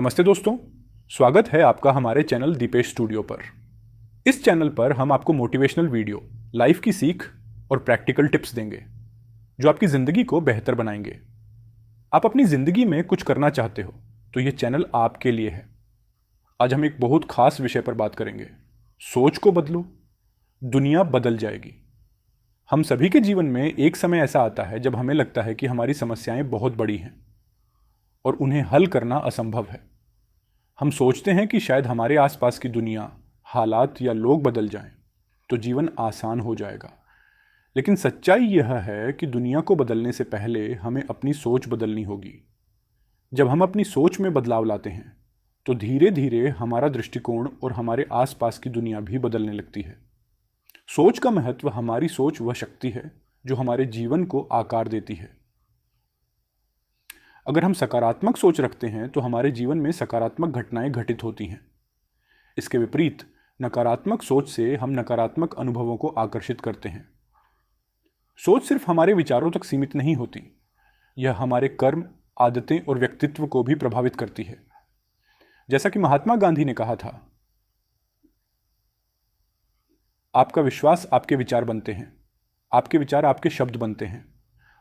नमस्ते दोस्तों, स्वागत है आपका हमारे चैनल दीपेश स्टूडियो पर। इस चैनल पर हम आपको मोटिवेशनल वीडियो, लाइफ की सीख और प्रैक्टिकल टिप्स देंगे जो आपकी ज़िंदगी को बेहतर बनाएंगे। आप अपनी ज़िंदगी में कुछ करना चाहते हो तो ये चैनल आपके लिए है। आज हम एक बहुत खास विषय पर बात करेंगे। सोच को बदलो, दुनिया बदल जाएगी। हम सभी के जीवन में एक समय ऐसा आता है जब हमें लगता है कि हमारी समस्याएं बहुत बड़ी हैं और उन्हें हल करना असंभव है। हम सोचते हैं कि शायद हमारे आसपास की दुनिया, हालात या लोग बदल जाएं तो जीवन आसान हो जाएगा। लेकिन सच्चाई यह है कि दुनिया को बदलने से पहले हमें अपनी सोच बदलनी होगी। जब हम अपनी सोच में बदलाव लाते हैं तो धीरे धीरे हमारा दृष्टिकोण और हमारे आसपास की दुनिया भी बदलने लगती है। सोच का महत्व, हमारी सोच वह शक्ति है जो हमारे जीवन को आकार देती है। अगर हम सकारात्मक सोच रखते हैं तो हमारे जीवन में सकारात्मक घटनाएं घटित होती हैं। इसके विपरीत नकारात्मक सोच से हम नकारात्मक अनुभवों को आकर्षित करते हैं। सोच सिर्फ हमारे विचारों तक सीमित नहीं होती, यह हमारे कर्म, आदतें और व्यक्तित्व को भी प्रभावित करती है। जैसा कि महात्मा गांधी ने कहा था, आपका विश्वास आपके विचार बनते हैं, आपके विचार आपके शब्द बनते हैं,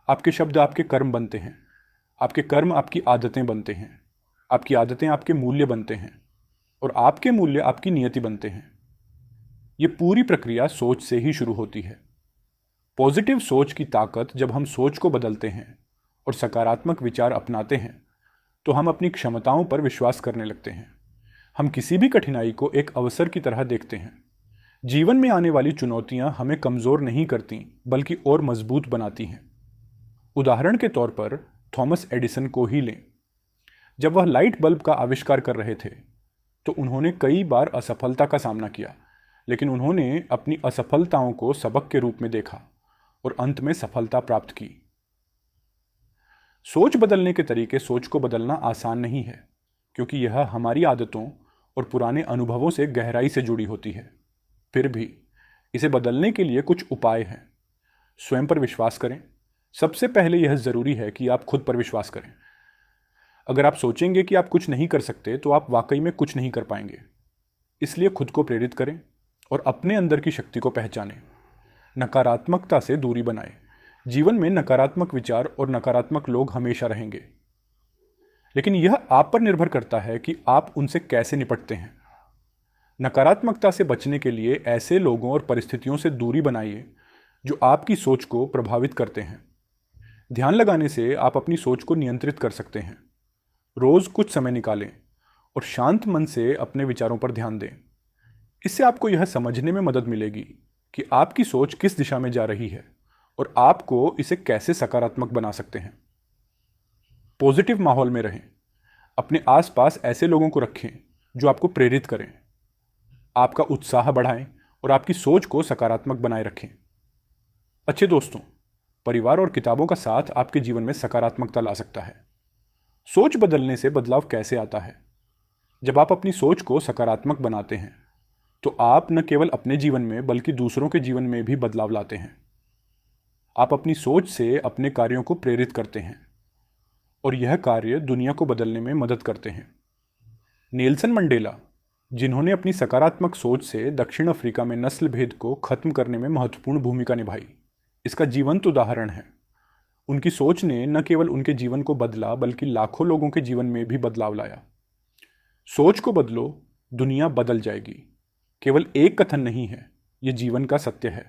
आपके शब्द आपके कर्म बनते हैं, आपके कर्म आपकी आदतें बनते हैं, आपकी आदतें आपके मूल्य बनते हैं और आपके मूल्य आपकी नियति बनते हैं। ये पूरी प्रक्रिया सोच से ही शुरू होती है। पॉजिटिव सोच की ताकत, जब हम सोच को बदलते हैं और सकारात्मक विचार अपनाते हैं तो हम अपनी क्षमताओं पर विश्वास करने लगते हैं। हम किसी भी कठिनाई को एक अवसर की तरह देखते हैं। जीवन में आने वाली चुनौतियां हमें कमज़ोर नहीं करती बल्कि और मजबूत बनाती हैं। उदाहरण के तौर पर थॉमस एडिसन को ही लें। जब वह लाइट बल्ब का आविष्कार कर रहे थे तो उन्होंने कई बार असफलता का सामना किया, लेकिन उन्होंने अपनी असफलताओं को सबक के रूप में देखा और अंत में सफलता प्राप्त की। सोच बदलने के तरीके, सोच को बदलना आसान नहीं है क्योंकि यह हमारी आदतों और पुराने अनुभवों से गहराई से जुड़ी होती है। फिर भी इसे बदलने के लिए कुछ उपाय हैं। स्वयं पर विश्वास करें। सबसे पहले यह जरूरी है कि आप खुद पर विश्वास करें। अगर आप सोचेंगे कि आप कुछ नहीं कर सकते तो आप वाकई में कुछ नहीं कर पाएंगे। इसलिए खुद को प्रेरित करें और अपने अंदर की शक्ति को पहचानें। नकारात्मकता से दूरी बनाएं। जीवन में नकारात्मक विचार और नकारात्मक लोग हमेशा रहेंगे, लेकिन यह आप पर निर्भर करता है कि आप उनसे कैसे निपटते हैं। नकारात्मकता से बचने के लिए ऐसे लोगों और परिस्थितियों से दूरी बनाइए जो आपकी सोच को प्रभावित करते हैं। ध्यान लगाने से आप अपनी सोच को नियंत्रित कर सकते हैं। रोज कुछ समय निकालें और शांत मन से अपने विचारों पर ध्यान दें। इससे आपको यह समझने में मदद मिलेगी कि आपकी सोच किस दिशा में जा रही है और आपको इसे कैसे सकारात्मक बना सकते हैं। पॉजिटिव माहौल में रहें। अपने आसपास ऐसे लोगों को रखें जो आपको प्रेरित करें, आपका उत्साह बढ़ाएं और आपकी सोच को सकारात्मक बनाए रखें। अच्छे दोस्तों, परिवार और किताबों का साथ आपके जीवन में सकारात्मकता ला सकता है। सोच बदलने से बदलाव कैसे आता है? जब आप अपनी सोच को सकारात्मक बनाते हैं तो आप न केवल अपने जीवन में बल्कि दूसरों के जीवन में भी बदलाव लाते हैं। आप अपनी सोच से अपने कार्यों को प्रेरित करते हैं और यह कार्य दुनिया को बदलने में मदद करते हैं। नेल्सन मंडेला, जिन्होंने अपनी सकारात्मक सोच से दक्षिण अफ्रीका में नस्ल भेद को खत्म करने में महत्वपूर्ण भूमिका निभाई, इसका जीवंत उदाहरण है। उनकी सोच ने न केवल उनके जीवन को बदला बल्कि लाखों लोगों के जीवन में भी बदलाव लाया। सोच को बदलो, दुनिया बदल जाएगी। केवल एक कथन नहीं है, यह जीवन का सत्य है।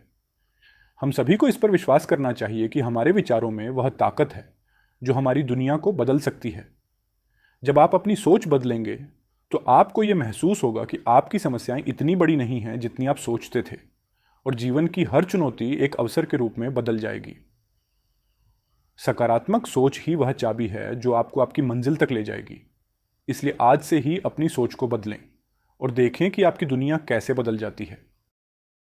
हम सभी को इस पर विश्वास करना चाहिए कि हमारे विचारों में वह ताकत है जो हमारी दुनिया को बदल सकती है। जब आप अपनी सोच बदलेंगे तो आपको यह महसूस होगा कि आपकी समस्याएं इतनी बड़ी नहीं हैं जितनी आप सोचते थे और जीवन की हर चुनौती एक अवसर के रूप में बदल जाएगी। सकारात्मक सोच ही वह चाबी है जो आपको आपकी मंजिल तक ले जाएगी। इसलिए आज से ही अपनी सोच को बदलें और देखें कि आपकी दुनिया कैसे बदल जाती है।